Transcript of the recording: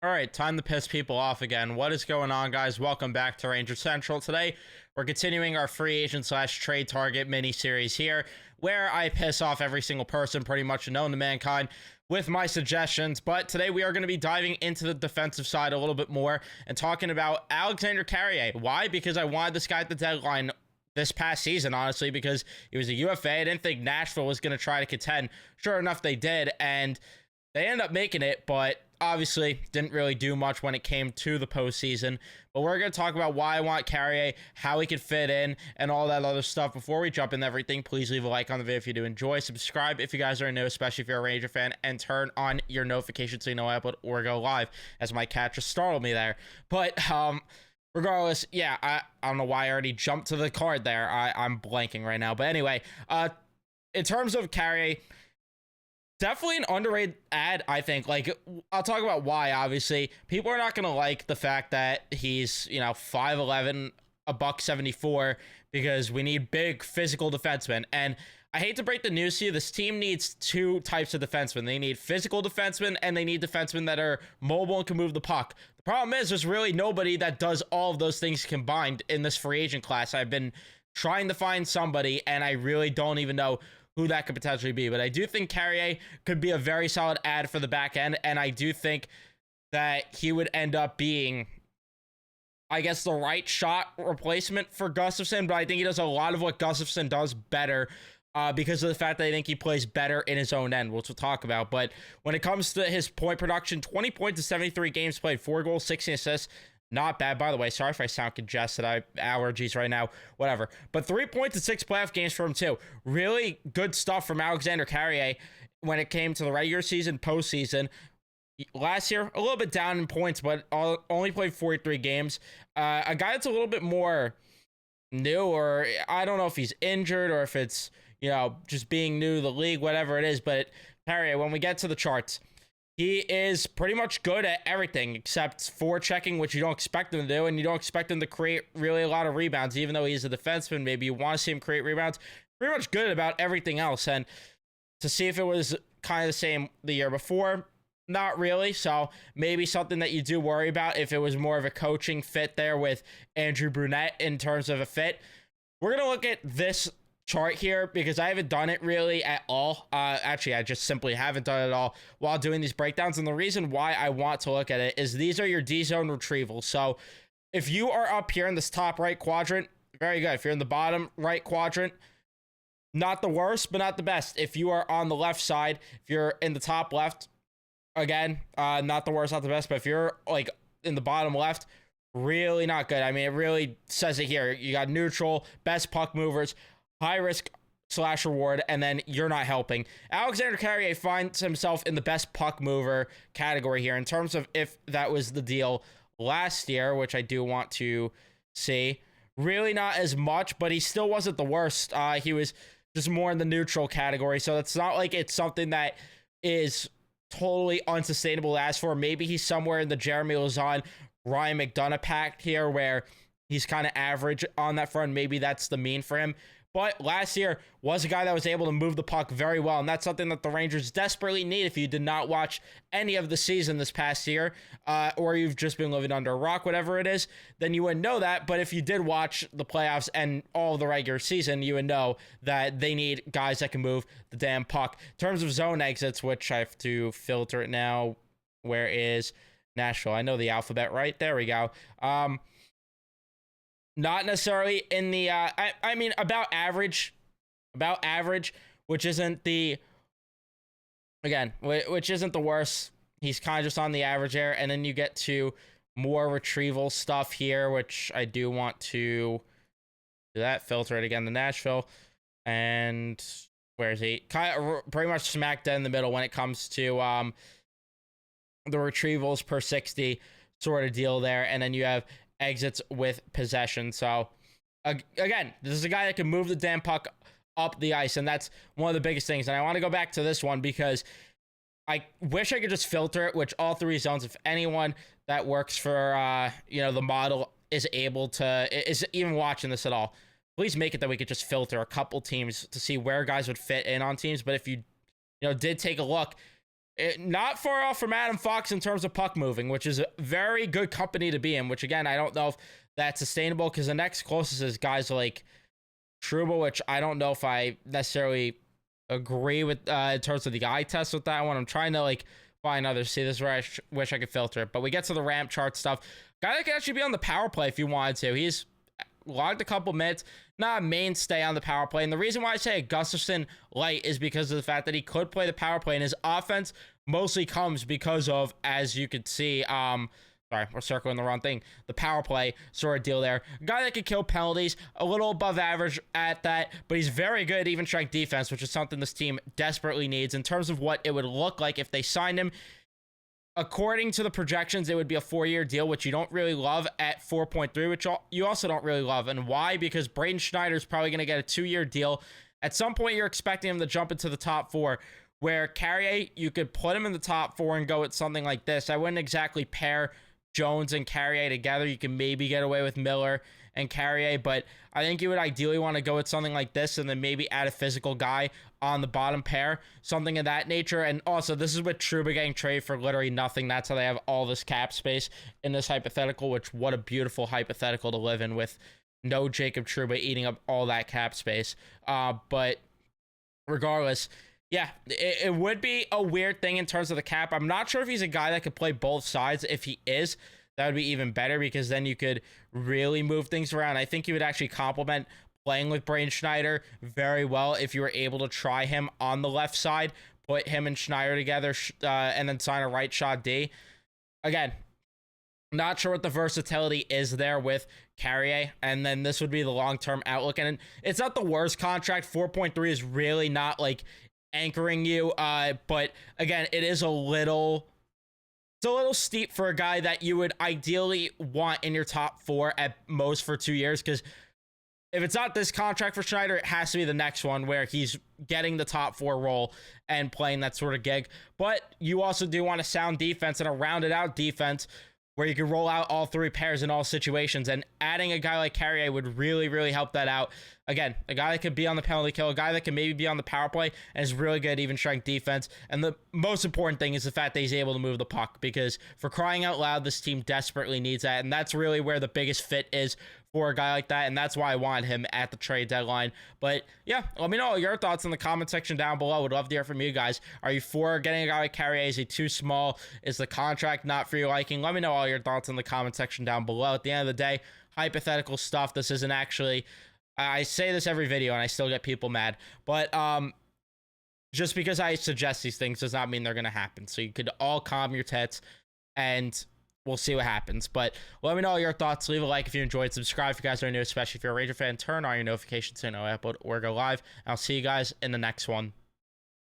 All right, time to piss people off again. What is going on, guys? Welcome back to Ranger Central. Today, we're continuing our free agent slash trade target mini series here, where I piss off every single person pretty much known to mankind with my suggestions. But today, we are going to be diving into the defensive side a little bit more and talking about Alexandre Carrier. Why? Because I wanted this guy at the deadline this past season, honestly, because he was a UFA. I didn't think Nashville was going to try to contend. Sure enough, they did, and they ended up making it, but obviously didn't really do much when it came to the postseason. But we're going to talk about why I want Carrier, how he could fit in, and all that other stuff. Before we jump into everything, please leave a like on the video if you do enjoy. Subscribe if you guys are new, especially if you're a Ranger fan, and turn on your notifications so you know I upload or go live, as my cat just startled me there. But regardless, yeah, I don't know why I already jumped to the card there. I'm blanking right now. But anyway, in terms of Carrier, definitely an underrated ad, I think. Like, I'll talk about why, obviously. People are not going to like the fact that he's, 5'11", a buck 74, because we need big physical defensemen. And I hate to break the news to you, this team needs two types of defensemen. They need physical defensemen, and they need defensemen that are mobile and can move the puck. The problem is there's really nobody that does all of those things combined in this free agent class. I've been trying to find somebody, and I really don't even know who that could potentially be. But I do think Carrier could be a very solid ad for the back end, and I do think that he would end up being, I guess, the right shot replacement for Gustafsson, but I think he does a lot of what Gustafsson does better because of the fact that I think he plays better in his own end, which we'll talk about. But when it comes to his point production, 20 points in 73 games played, 4 goals, 16 assists. Not bad, by the way. Sorry if I sound congested. I have allergies right now. Whatever. But 3 points in 6 playoff games for him, too. Really good stuff from Alexandre Carrier when it came to the regular season, postseason. Last year, a little bit down in points, but only played 43 games. A guy that's a little bit more new, or I don't know if he's injured or if it's, just being new to the league, whatever it is. But Carrier, when we get to the charts, he is pretty much good at everything except forechecking, which you don't expect him to do, and you don't expect him to create really a lot of rebounds, even though he's a defenseman. Maybe you want to see him create rebounds. Pretty much good about everything else, and to see if it was kind of the same the year before, not really. So maybe something that you do worry about if it was more of a coaching fit there with Andrew Brunette in terms of a fit. We're going to look at this chart here because I haven't done it really at all. Actually, I just simply haven't done it at all while doing these breakdowns. And the reason why I want to look at it is these are your D-zone retrievals. So if you are up here in this top right quadrant, very good. If you're in the bottom right quadrant, not the worst, but not the best. If you are on the left side, if you're in the top left, again, not the worst, not the best. But if you're like in the bottom left, really not good. I mean, it really says it here. You got neutral, best puck movers, high risk slash reward, and then you're not helping. Alexandre Carrier finds himself in the best puck mover category here in terms of if that was the deal last year, which I do want to see. Really not as much, but he still wasn't the worst. He was just more in the neutral category, so it's not like it's something that is totally unsustainable to ask for. Maybe he's somewhere in the Jeremy Lauzon, Ryan McDonough pack here where he's kind of average on that front. Maybe that's the mean for him. But last year was a guy that was able to move the puck very well, and that's something that the Rangers desperately need. If you did not watch any of the season this past year, or you've just been living under a rock, whatever it is, then you wouldn't know that. But if you did watch the playoffs and all of the regular season, you would know that they need guys that can move the damn puck. In terms of zone exits, which I have to filter it now, where is Nashville? I know the alphabet, right? There we go. Not necessarily in the, I mean, about average, which isn't the, again, which isn't the worst. He's kind of just on the average there. And then you get to more retrieval stuff here, which I do want to do that. Filter it again to Nashville. And where is he? Kind of pretty much smack dead in the middle when it comes to the retrievals per 60 sort of deal there. And then you have exits with possession. So again, this is a guy that can move the damn puck up the ice, and that's one of the biggest things. And I want to go back to this one because I wish I could just filter it, which all three zones, if anyone that works for the model is able to, is even watching this at all, please make it that we could just filter a couple teams to see where guys would fit in on teams. But if you did take a look, Not far off from Adam Fox in terms of puck moving, which is a very good company to be in, which again, I don't know if that's sustainable because the next closest is guys like Trouba, which I don't know if I necessarily agree with in terms of the eye test with that one. I'm trying to like find others. See, this is where I wish I could filter it. But we get to the ramp chart stuff. Guy that could actually be on the power play if you wanted to. He's logged a couple minutes, not a mainstay on the power play. And the reason why I say Gustafson light is because of the fact that he could play the power play, and his offense mostly comes because of, as you could see, sorry, we're circling the wrong thing. The power play sort of deal there. A guy that could kill penalties, a little above average at that, but he's very good at even strength defense, which is something this team desperately needs. In terms of what it would look like if they signed him, according to the projections, it would be a 4-year deal, which you don't really love at 4.3, which you also don't really love. And why? Because Braden Schneider's probably going to get a 2-year deal. At some point, you're expecting him to jump into the top 4, where Carrier, you could put him in the top 4 and go with something like this. I wouldn't exactly pair Jones and Carrier together. You can maybe get away with Miller and Carrier, but I think you would ideally want to go with something like this and then maybe add a physical guy on the bottom pair, something of that nature. And also, this is with Trouba getting traded for literally nothing. That's how they have all this cap space in this hypothetical, which what a beautiful hypothetical to live in with no Jacob Trouba eating up all that cap space. But regardless, yeah, it would be a weird thing in terms of the cap. I'm not sure if he's a guy that could play both sides. If he is, that would be even better because then you could really move things around. I think he would actually complement playing with Braden Schneider very well if you were able to try him on the left side, put him and Schneider together, and then sign a right shot D. Again, not sure what the versatility is there with Carrier, and then this would be the long-term outlook. And it's not the worst contract. 4.3 is really not like anchoring you, but again, it is a little steep for a guy that you would ideally want in your top 4 at most for 2 years, because if it's not this contract for Schneider, it has to be the next one where he's getting the top 4 role and playing that sort of gig. But you also do want a sound defense and a rounded out defense where you can roll out all 3 pairs in all situations, and adding a guy like Carrier would really, really help that out. Again, a guy that could be on the penalty kill, a guy that can maybe be on the power play, and is really good at even strength defense. And the most important thing is the fact that he's able to move the puck, because for crying out loud, this team desperately needs that, and that's really where the biggest fit is for a guy like that, and that's why I wanted him at the trade deadline. But yeah, let me know your thoughts in the comment section down below. Would love to hear from you guys. Are you for getting a guy like Carrier? Is he too small? Is the contract not for your liking? Let me know all your thoughts in the comment section down below. At the end of the day, hypothetical stuff. This isn't actually, I say this every video and I still get people mad, but just because I suggest these things does not mean they're going to happen. So you could all calm your tits and we'll see what happens. But let me know your thoughts. Leave a like if you enjoyed. Subscribe if you guys are new, especially if you're a Ranger fan. Turn on your notifications so you know I upload or go live. I'll see you guys in the next one.